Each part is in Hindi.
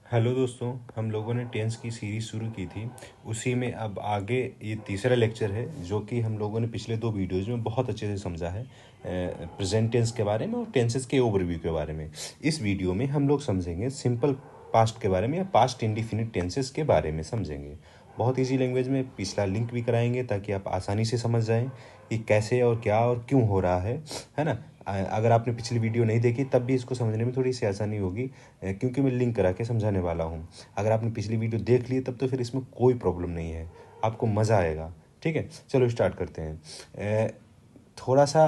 हेलो दोस्तों, हम लोगों ने टेंस की सीरीज़ शुरू की थी। उसी में अब आगे ये तीसरा लेक्चर है, जो कि हम लोगों ने पिछले दो वीडियोज़ में बहुत अच्छे से समझा है प्रेजेंट टेंस के बारे में और टेंसेस के ओवरव्यू के बारे में। इस वीडियो में हम लोग समझेंगे सिंपल पास्ट के बारे में या पास्ट इंडिफिनिट टेंसेस के बारे में समझेंगे। बहुत इजी लैंग्वेज में पिछला लिंक भी कराएंगे ताकि आप आसानी से समझ जाएं कि कैसे और क्या और क्यों हो रहा है ना। अगर आपने पिछली वीडियो नहीं देखी तब भी इसको समझने में थोड़ी सी आसानी होगी, क्योंकि मैं लिंक करा के समझाने वाला हूँ। अगर आपने पिछली वीडियो देख ली तब तो फिर इसमें कोई प्रॉब्लम नहीं है, आपको मज़ा आएगा। ठीक है, चलो स्टार्ट करते हैं। थोड़ा सा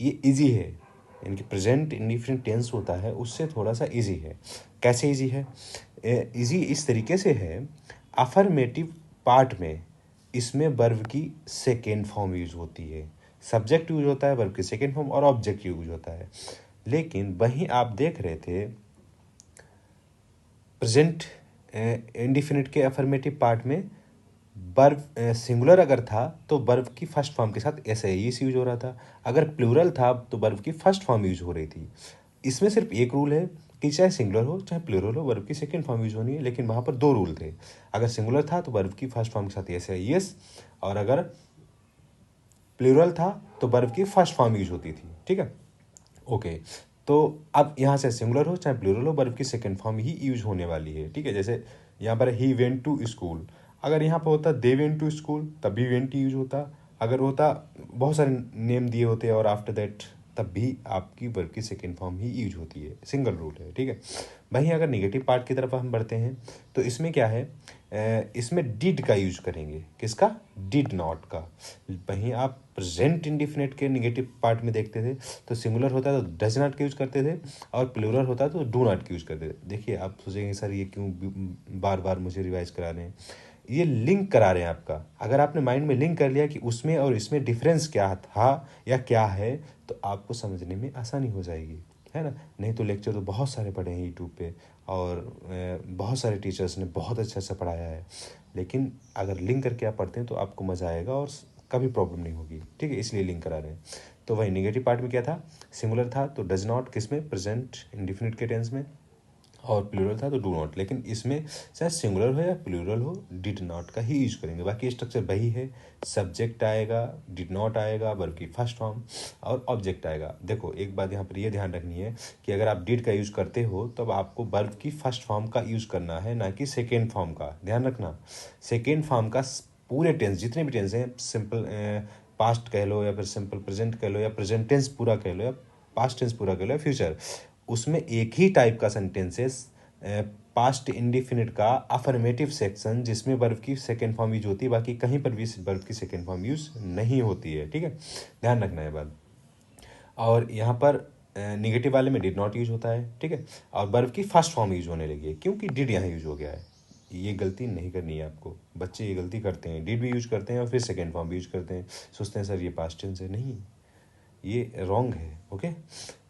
ये इजी है, यानी कि प्रेजेंट इंडिफिनिट टेंस होता है उससे थोड़ा सा इजी है। कैसे इजी है? इजी इस तरीके से है, अफर्मेटिव पार्ट में इसमें वर्ब की सेकेंड फॉर्म यूज होती है, सब्जेक्ट यूज होता है, वर्ब की सेकेंड फॉर्म और ऑब्जेक्ट यूज होता है। लेकिन वहीं आप देख रहे थे प्रेजेंट इंडिफिनिट के अफर्मेटिव पार्ट में वर्ब सिंगुलर अगर था तो वर्ब की फर्स्ट फॉर्म के साथ एस आई एस यूज हो रहा था, अगर प्लूरल था तो वर्ब की फर्स्ट फॉर्म यूज हो रही थी। इसमें सिर्फ एक रूल है कि चाहे सिंगुलर हो चाहे प्लूरल हो, वर्ब की सेकेंड फॉर्म यूज होनी है। लेकिन वहाँ पर दो रूल थे, अगर सिंगुलर था तो वर्ब की फर्स्ट फॉर्म के साथ एस आई एस, और अगर प्लूरल था तो वर्ब की फर्स्ट फॉर्म यूज होती थी। ठीक है, ओके। तो अब यहाँ से सिंगुलर हो चाहे प्लूरल हो, वर्ब की सेकेंड फॉर्म ही यूज होने वाली है। ठीक है, जैसे यहाँ पर ही वेंट टू स्कूल, अगर यहाँ पर होता दे वेंट टू स्कूल तब भी वेंट यूज होता। अगर होता बहुत सारे नेम दिए होते और आफ्टर दैट, तब भी आपकी वर्ब की सेकेंड फॉर्म ही यूज होती है। सिंगल रूल है। ठीक है, वहीं अगर निगेटिव पार्ट की तरफ हम बढ़ते हैं तो इसमें क्या है, इसमें डिड का यूज करेंगे। किसका? डिड नॉट का। वहीं आप प्रेजेंट इंडिफिनिट के निगेटिव पार्ट में देखते थे तो सिंगुलर होता तो डज नॉट का यूज करते थे और प्लूरल होता तो डू नॉट का यूज करते थे। देखिए, आप सोचेंगे सर ये क्यों बार बार मुझे रिवाइज करा रहे हैं? ये लिंक करा रहे हैं आपका। अगर आपने माइंड में लिंक कर लिया कि उसमें और इसमें डिफरेंस क्या था या क्या है, तो आपको समझने में आसानी हो जाएगी, है ना। नहीं तो लेक्चर तो बहुत सारे पढ़े हैं यूट्यूब पे और बहुत सारे टीचर्स ने बहुत अच्छा अच्छा पढ़ाया है, लेकिन अगर लिंक करके आप पढ़ते हैं तो आपको मज़ा आएगा और कभी प्रॉब्लम नहीं होगी। ठीक है, इसलिए लिंक करा रहे हैं। तो वही निगेटिव पार्ट में क्या था, सिंगुलर था तो डज नॉट, किस में? प्रेजेंट इंडिफिनिट के टेंस में, और प्लूरल था तो डू नॉट। लेकिन इसमें चाहे सिंगुलर हो या प्लूरल हो, डिड नॉट का ही यूज करेंगे। बाकी स्ट्रक्चर वही है, सब्जेक्ट आएगा, डिड नॉट आएगा, वर्ब की फर्स्ट फॉर्म, और ऑब्जेक्ट आएगा। देखो, एक बात यहाँ पर ये ध्यान रखनी है कि अगर आप डिड का यूज करते हो तब आपको वर्ब की फर्स्ट फॉर्म का यूज करना है, ना कि सेकेंड फॉर्म का। ध्यान रखना, सेकेंड फॉर्म का पूरे टेंस, जितने भी टेंस हैं, सिंपल पास्ट कह लो या फिर सिंपल प्रेजेंट कह लो या प्रेजेंट टेंस पूरा कह लो या पास्ट टेंस पूरा कह लो या फ्यूचर, उसमें एक ही टाइप का सेंटेंसेस, पास्ट इंडिफिनिट का अफर्मेटिव सेक्शन जिसमें वर्ब की सेकेंड फॉर्म यूज होती है, बाकी कहीं पर भी वर्ब की सेकेंड फॉर्म यूज नहीं होती है। ठीक है, ध्यान रखना है बात। और यहाँ पर निगेटिव वाले में डिड नॉट यूज होता है। ठीक है, और वर्ब की फर्स्ट फॉर्म यूज होने लगी है क्योंकि डिड यहाँ यूज हो गया है। ये गलती नहीं करनी है आपको। बच्चे ये गलती करते हैं, डिड भी यूज करते हैं और फिर सेकेंड फॉर्म भी यूज करते हैं, सोचते हैं सर ये पास्ट टेंस है। नहीं, ये रॉन्ग है। ओके,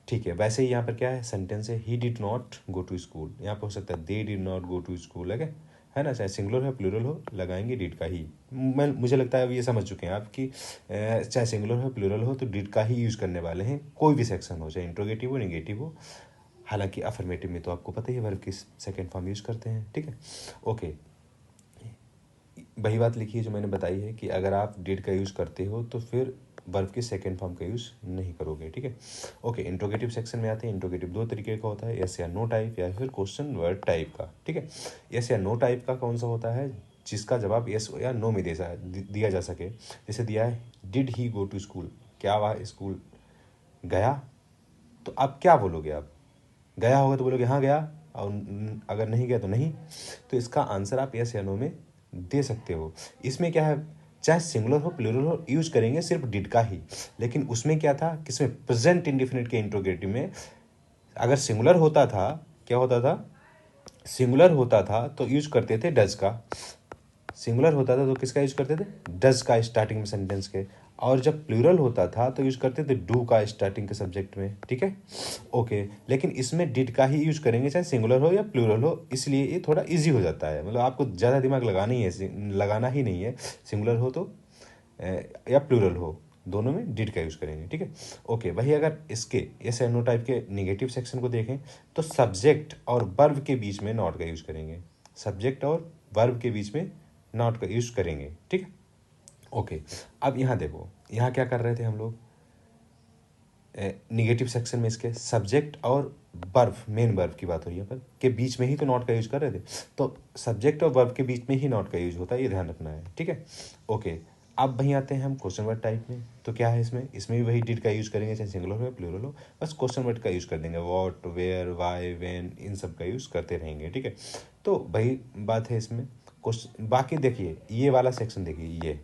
ठीक है। वैसे ही यहाँ पर क्या है, सेंटेंस है he did not go to school, यहाँ पर हो सकता है they did not go to school, है ना। चाहे सिंगुलर हो प्लूरल हो, लगाएंगे डिड का ही। मुझे लगता है अब ये समझ चुके हैं आप कि चाहे सिंगुलर हो प्लूरल हो तो डिड का ही यूज़ करने वाले हैं, कोई भी सेक्शन हो, चाहे इंट्रोगेटिव हो निगेटिव हो। हालांकि अफर्मेटिव में तो आपको पता ही है वर्ब की सेकेंड फॉर्म यूज़ करते हैं। ठीक है, ओके। वही बात लिखी है जो मैंने बताई है कि अगर आप डिड का यूज़ करते हो तो फिर वर्ब के सेकेंड फॉर्म का यूज़ नहीं करोगे। ठीक है, ओके। इंट्रोगेटिव सेक्शन में आते हैं। इंट्रोगेटिव दो तरीके का होता है, यस या नो टाइप या फिर क्वेश्चन वर्ड टाइप का। ठीक है, यस या नो टाइप का कौन सा होता है, जिसका जवाब यस या नो में दिया जा सके। जैसे दिया है did he go to school, क्या वह स्कूल गया? तो आप क्या बोलोगे? आप गया होगा तो बोलोगे हाँ गया, और अगर नहीं गया तो नहीं। तो इसका आंसर आप यस या नो में दे सकते हो। इसमें क्या है, चाहे सिंगुलर हो प्लूरल हो, यूज करेंगे सिर्फ डिड का ही। लेकिन उसमें क्या था, किसमें? प्रेजेंट इंडिफिनिट के इंट्रोगेटिव में अगर सिंगुलर होता था, क्या होता था? सिंगुलर होता था तो यूज करते थे डज का। सिंगुलर होता था तो किसका यूज करते थे? डज का स्टार्टिंग में सेंटेंस के। और जब प्लूरल होता था तो यूज करते थे डू का स्टार्टिंग के सब्जेक्ट में। ठीक है, ओके। लेकिन इसमें डिड का ही यूज करेंगे चाहे सिंगुलर हो या प्लूरल हो, इसलिए ये थोड़ा इजी हो जाता है। मतलब आपको ज़्यादा दिमाग लगाना ही नहीं है, सिंगुलर हो तो या प्लूरल हो, दोनों में डिड का यूज़ करेंगे, ठीक है। ओके, वही अगर इसके एस एन ओ टाइप के निगेटिव सेक्शन को देखें तो सब्जेक्ट और वर्ब के बीच में नॉट का यूज़ करेंगे, सब्जेक्ट और वर्ब के बीच में नॉट का यूज़ करेंगे, ठीक है। ओके, अब यहाँ देखो, यहाँ क्या कर रहे थे हम लोग, निगेटिव सेक्शन में इसके सब्जेक्ट और वर्ब, मेन वर्ब की बात हो रही है पर के बीच में ही तो नॉट का यूज कर रहे थे, तो सब्जेक्ट और वर्ब के बीच में ही नॉट का यूज होता है, ये ध्यान रखना है, ठीक है। ओके, अब वहीं आते हैं हम क्वेश्चन वर्ड टाइप में। तो क्या है इसमें भी वही डिड का यूज करेंगे, चाहे सिंगुलर हो या प्लूरल हो, बस क्वेश्चन वर्ड का यूज कर देंगे, व्हाट, वेयर, व्हाई, व्हेन, इन सब का यूज करते रहेंगे, ठीक है। तो वही बात है इसमें। क्वेश्चन बाकी देखिए, ये वाला सेक्शन देखिए,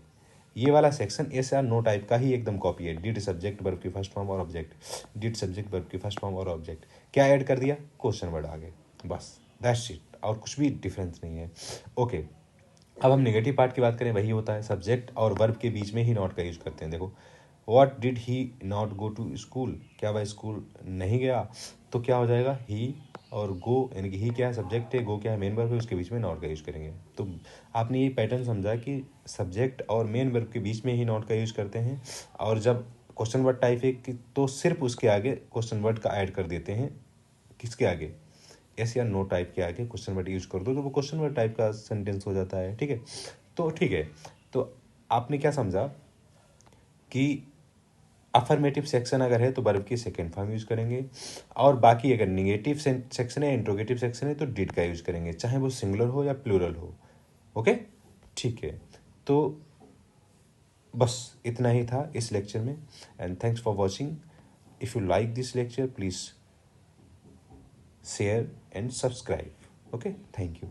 ये वाला section yes or no type का ही एकदम कॉपी है। डिड सब्जेक्ट वर्ब की फर्स्ट फॉर्म और ऑब्जेक्ट, डिड सब्जेक्ट वर्ब की फर्स्ट फॉर्म और ऑब्जेक्ट, क्या ऐड कर दिया, क्वेश्चन वर्ड आगे, बस दैट्स इट, और कुछ भी डिफरेंस नहीं है। ओके, अब हम नेगेटिव पार्ट की बात करें, वही होता है सब्जेक्ट और वर्ब के बीच में ही नॉट का यूज करते हैं। देखो, what did he not go to school, क्या वह स्कूल नहीं गया, तो क्या हो जाएगा, ही और गो, यानी कि ही क्या है, सब्जेक्ट है, गो क्या है, मेन वर्ब है, उसके बीच में नॉट का यूज करेंगे। तो आपने ये पैटर्न समझा कि सब्जेक्ट और मेन वर्ब के बीच में ही नॉट का यूज करते हैं, और जब क्वेश्चन वर्ड टाइप है कि तो सिर्फ उसके आगे क्वेश्चन वर्ड का ऐड कर देते हैं, किसके आगे, एस या नो टाइप के आगे क्वेश्चन वर्ड यूज कर दो तो वो क्वेश्चन वर्ड टाइप का सेंटेंस हो जाता है, ठीक है। तो ठीक है, तो आपने क्या समझा कि अफर्मेटिव सेक्शन अगर है तो वर्ब की सेकेंड फॉर्म यूज करेंगे, और बाकी अगर निगेटिव सेक्शन है, इंट्रोगेटिव सेक्शन है, तो डिड का यूज करेंगे, चाहे वो सिंगुलर हो या प्लूरल हो। ओके, ठीक है, तो बस इतना ही था इस लेक्चर में, and thanks for watching. If you like this lecture please share and subscribe. Okay, thank you.